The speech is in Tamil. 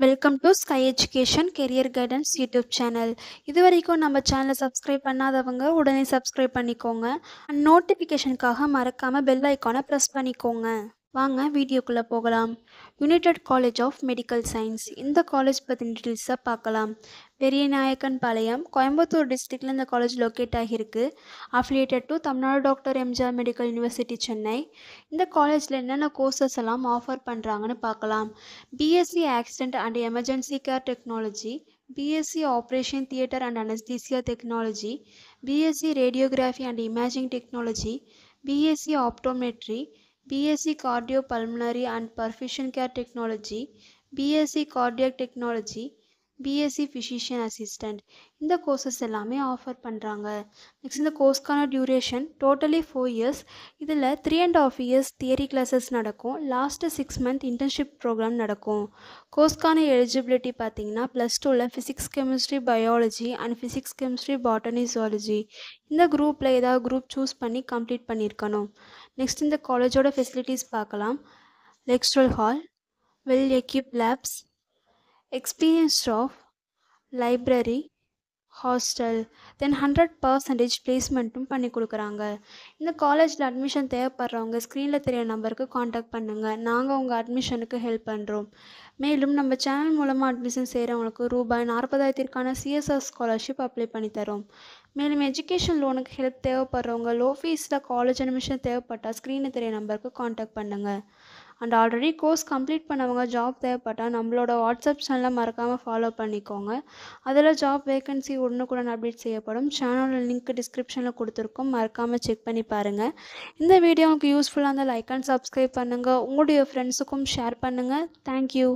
Welcome to sky education career guidance YouTube channel. இது வரைக்கும் நம்ம சேனலை சப்ஸ்கிரைப் பண்ணாதவங்க உடனே சப்ஸ்கிரைப் பண்ணிக்கோங்க. அண்ட் நோட்டிஃபிகேஷனுக்காக மறக்காமல் பெல் ஐக்கானை ப்ரெஸ் பண்ணிக்கோங்க. வாங்க வீடியோக்குள்ளே போகலாம். United college of medical science, இந்த காலேஜ் பற்றின டீட்டெயில்ஸை பார்க்கலாம். பெரியநாயக்கன் பாளையம், கோயம்புத்தூர் டிஸ்ட்ரிக்டில் இந்த காலேஜ் லொக்கேட் ஆகியிருக்கு. Affiliated to Tamil Nadu doctor MGR medical university Chennai. இந்த காலேஜில் என்னென்ன கோர்சஸ் எல்லாம் ஆஃபர் பண்ணுறாங்கன்னு பார்க்கலாம். BSc accident and emergency care technology, BSc operation theatre and anaesthesia technology, BSc radiography and imaging technology, BSc optometry, BSc Cardiopulmonary and Perfusion Care Technology, BSc Cardiac Technology, BSc Physician Assistant. இந்த கோர்சஸ் எல்லாமே ஆஃபர் பண்ணுறாங்க. நெக்ஸ்ட் இந்த கோர்ஸ்க்கான டியூரேஷன் டோட்டலி 4 years. இதில் 3.5 years தியரி கிளாஸஸ் நடக்கும். லாஸ்ட்டு 6 month இன்டர்ன்ஷிப் ப்ரோக்ராம் நடக்கும். கோர்ஸ்க்கான எலிஜிபிலிட்டி பார்த்தீங்கன்னா +2ல் physics chemistry biology and physics chemistry botany zoology இந்த குரூப்பில் ஏதாவது குரூப் சூஸ் பண்ணி கம்ப்ளீட் பண்ணியிருக்கணும். நெக்ஸ்ட் இந்த காலேஜோட ஃபெசிலிட்டிஸ் பார்க்கலாம். Lecturer hall, well equipped labs, experience staff, library, hostel, then 100% பிளேஸ்மெண்ட்டும் பண்ணி கொடுக்குறாங்க. இந்த காலேஜில் அட்மிஷன் தேவைப்படுறவங்க ஸ்க்ரீனில் தெரிய நம்பருக்கு காண்டாக்ட் பண்ணுங்கள். நாங்கள் உங்கள் அட்மிஷனுக்கு ஹெல்ப் பண்ணுறோம். மேலும் நம்ம சேனல் மூலமாக அட்மிஷன் செய்கிறவங்களுக்கு ₹40,000 சிஎஸ்ஆர் ஸ்காலர்ஷிப் அப்ளை பண்ணி தரோம். மேலும் எஜுகேஷன் லோனுக்கு ஹெல்ப் தேவைப்படுறவங்க லோ ஃபீஸில் காலேஜ் அட்மிஷன் தேவைப்பட்டால் ஸ்க்ரீனில் தெரிய நம்பருக்கு காண்டாக்ட் பண்ணுங்கள். அண்ட் ஆல்ரெடி கோர்ஸ் கம்ப்ளீட் பண்ணவங்க ஜாப் தேவைப்பட்டால் நம்மளோட வாட்ஸ்அப் சேனலை மறக்காமல் ஃபாலோ பண்ணிக்கோங்க. அதில் ஜாப் வேகன்சி உடனுக்குடன் அப்டேட் செய்யப்படும். சேனலோட லிங்க் டிஸ்கிரிப்ஷனில் கொடுத்துருக்கோம், மறக்காமல் செக் பண்ணி பாருங்கள். இந்த வீடியோ உங்களுக்கு யூஸ்ஃபுல்லாக இருந்தால் லைக் அண்ட் சப்ஸ்கிரைப் பண்ணுங்கள். உங்களுடைய ஃப்ரெண்ட்ஸுக்கும் ஷேர் பண்ணுங்கள். தேங்க்யூ.